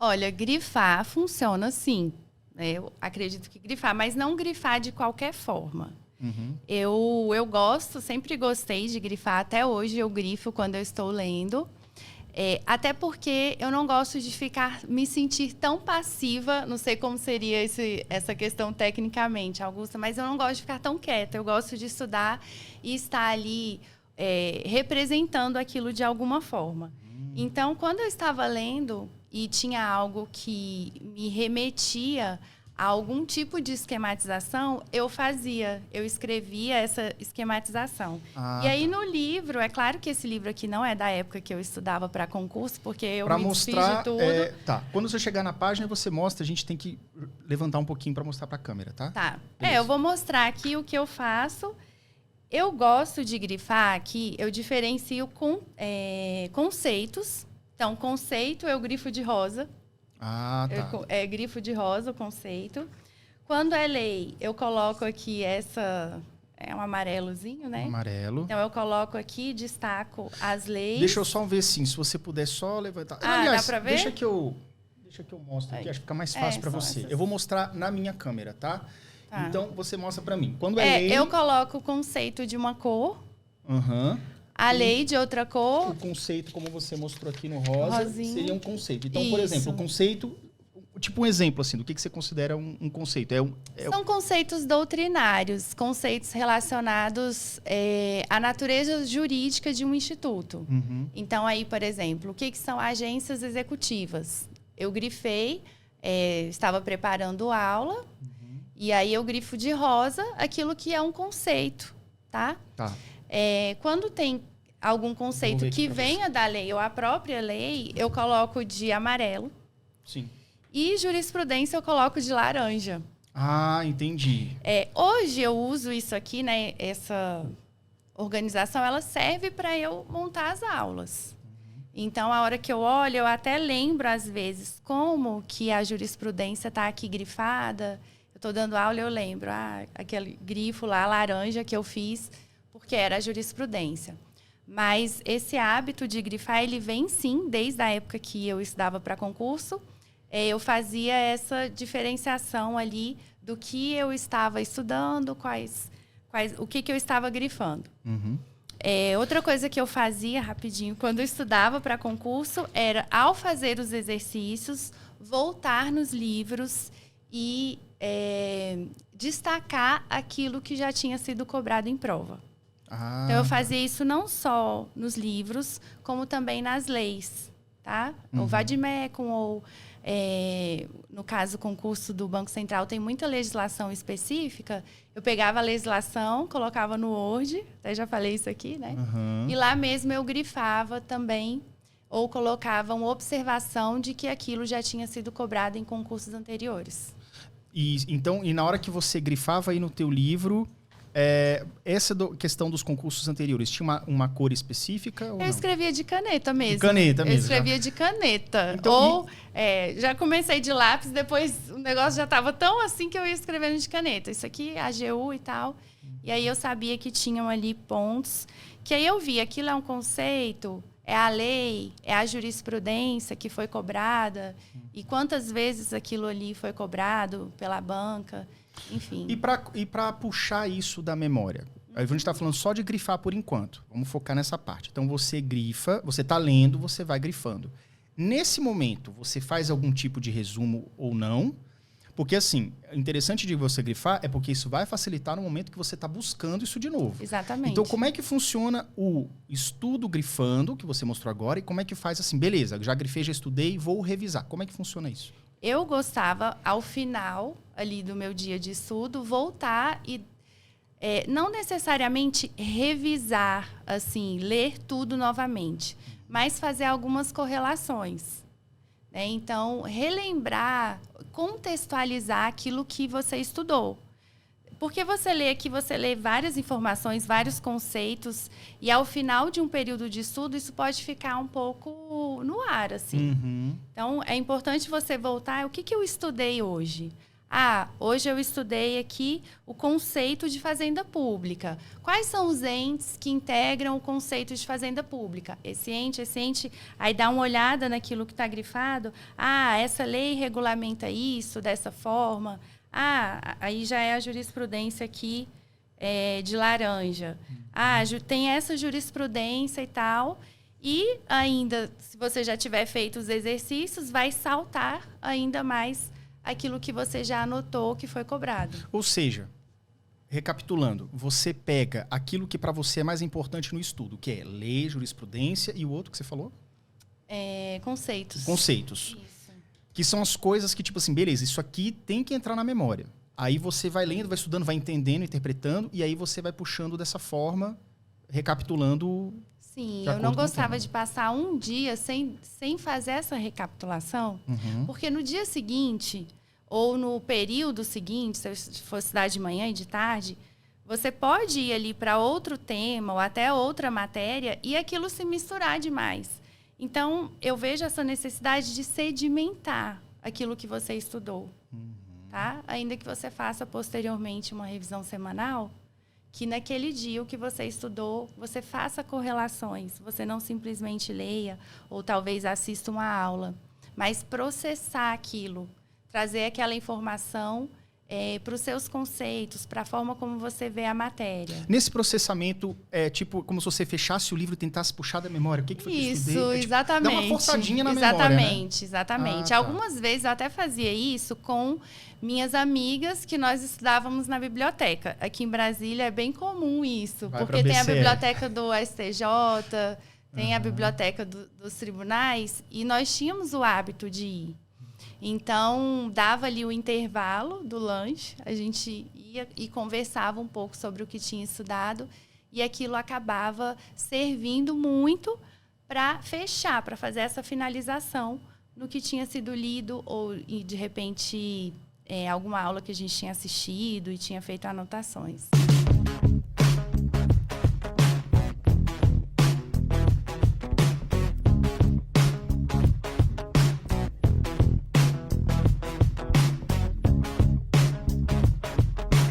Olha, grifar funciona sim. Eu acredito que grifar, mas não grifar de qualquer forma. Uhum. Eu gosto, sempre gostei de grifar. Até hoje eu grifo quando eu estou lendo. Até porque eu não gosto de me sentir tão passiva. Não sei como seria essa questão tecnicamente, Augusta, mas eu não gosto de ficar tão quieta. Eu gosto de estudar e estar ali representando aquilo de alguma forma. Então, quando eu estava lendo e tinha algo que me remetia a algum tipo de esquematização, eu escrevia essa esquematização. E aí, no livro, é claro que esse livro aqui não é da época que eu estudava para concurso, porque eu me desfiz de tudo. Tá. Quando você chegar na página, você mostra, a gente tem que levantar um pouquinho para mostrar para a câmera, tá? Tá. Eu vou mostrar aqui o que eu faço. Eu gosto de grifar aqui, eu diferencio com conceitos. Então, conceito eu grifo de rosa. Ah, tá. Grifo de rosa o conceito. Quando é lei, eu coloco aqui um amarelozinho, né? Amarelo. Então, eu coloco aqui, destaco as leis. Deixa eu só ver, sim, se você puder só levantar. Aliás, dá pra ver? Deixa que eu mostro aqui, acho que fica mais fácil para você. Eu vou mostrar na minha câmera, tá? Então, você mostra para mim. Quando é lei... Eu coloco o conceito de uma cor. Uhum. A lei de outra cor. O conceito, como você mostrou aqui no rosa, Rosinha. seria um conceito. Então, por exemplo, o conceito... Tipo um exemplo, assim, do que você considera um conceito. São conceitos doutrinários, conceitos relacionados à natureza jurídica de um instituto. Uhum. Então, aí, por exemplo, o que são agências executivas? Eu grifei, estava preparando aula, e aí eu grifo de rosa aquilo que é um conceito, tá? Tá. Quando tem algum conceito que venha da lei ou a própria lei, eu coloco de amarelo. Sim. E jurisprudência eu coloco de laranja. Ah, entendi. Hoje eu uso isso aqui, né? Essa organização, ela serve para eu montar as aulas. Então, a hora que eu olho, eu até lembro, às vezes, como que a jurisprudência está aqui grifada. Eu estou dando aula e eu lembro. Aquele grifo lá, laranja, que eu fiz, porque era a jurisprudência. Mas esse hábito de grifar, ele vem, sim, desde a época que eu estudava para concurso. Eu fazia essa diferenciação ali do que eu estava estudando, o que eu estava grifando. Uhum. Outra coisa que eu fazia rapidinho, quando eu estudava para concurso, era, ao fazer os exercícios, voltar nos livros e destacar aquilo que já tinha sido cobrado em prova. Então, eu fazia isso não só nos livros, como também nas leis, tá? O vademecum ou... no caso, o concurso do Banco Central tem muita legislação específica. Eu pegava a legislação, colocava no Word, até já falei isso aqui, né? E lá mesmo eu grifava também, ou colocava uma observação de que aquilo já tinha sido cobrado em concursos anteriores. E na hora que você grifava aí no teu livro... essa questão dos concursos anteriores, tinha uma cor específica? Ou eu escrevia de caneta mesmo. De caneta mesmo. Eu escrevia de caneta. Então, já comecei de lápis, depois o negócio já estava tão assim que eu ia escrevendo de caneta. Isso aqui, AGU e tal. E aí eu sabia que tinham ali pontos, que aí eu via, aquilo é um conceito, é a lei, é a jurisprudência que foi cobrada, e quantas vezes aquilo ali foi cobrado pela banca. Enfim. E para puxar isso da memória? A gente está falando só de grifar por enquanto. Vamos focar nessa parte. Então, você grifa, você está lendo, você vai grifando. Nesse momento, você faz algum tipo de resumo ou não? Porque, assim, o interessante de você grifar é porque isso vai facilitar no momento que você está buscando isso de novo. Exatamente. Então, como é que funciona o estudo grifando, que você mostrou agora, e como é que faz assim, beleza, já grifei, já estudei, vou revisar. Como é que funciona isso? Eu gostava, ao final ali do meu dia de estudo, voltar e não necessariamente revisar, assim, ler tudo novamente, mas fazer algumas correlações. Né? Então, relembrar, contextualizar aquilo que você estudou. Porque você lê várias informações, vários conceitos, e ao final de um período de estudo, isso pode ficar um pouco no ar, assim. Então, é importante você voltar, o que eu estudei hoje? Hoje eu estudei aqui o conceito de fazenda pública. Quais são os entes que integram o conceito de fazenda pública? Esse ente, aí dá uma olhada naquilo que está grifado. Essa lei regulamenta isso dessa forma. Aí já é a jurisprudência aqui de laranja. Tem essa jurisprudência e tal. E ainda, se você já tiver feito os exercícios, vai saltar ainda mais aquilo que você já anotou que foi cobrado. Ou seja, recapitulando, você pega aquilo que para você é mais importante no estudo, que é lei, jurisprudência e o outro que você falou? Conceitos. Conceitos. Isso. Que são as coisas que, tipo assim, beleza, isso aqui tem que entrar na memória. Aí você vai lendo, vai estudando, vai entendendo, interpretando, e aí você vai puxando dessa forma, recapitulando. Sim, eu não gostava de passar um dia sem fazer essa recapitulação, porque no dia seguinte, ou no período seguinte, se for estudar de manhã e de tarde, você pode ir ali para outro tema ou até outra matéria e aquilo se misturar demais. Então, eu vejo essa necessidade de sedimentar aquilo que você estudou. Tá? Ainda que você faça posteriormente uma revisão semanal, que naquele dia o que você estudou, você faça correlações. Você não simplesmente leia ou talvez assista uma aula, mas processar aquilo, trazer aquela informação para os seus conceitos, para a forma como você vê a matéria. Nesse processamento, é tipo como se você fechasse o livro e tentasse puxar da memória. O que foi que eu estudei? Isso, exatamente. Dá uma forçadinha na memória, né? Exatamente. Tá. Algumas vezes eu até fazia isso com minhas amigas que nós estudávamos na biblioteca. Aqui em Brasília é bem comum isso, porque tem a biblioteca do STJ, tem a biblioteca dos tribunais, e nós tínhamos o hábito de ir. Então, dava ali o intervalo do lanche, a gente ia e conversava um pouco sobre o que tinha estudado, e aquilo acabava servindo muito para fechar, para fazer essa finalização no que tinha sido lido, ou de repente alguma aula que a gente tinha assistido e tinha feito anotações.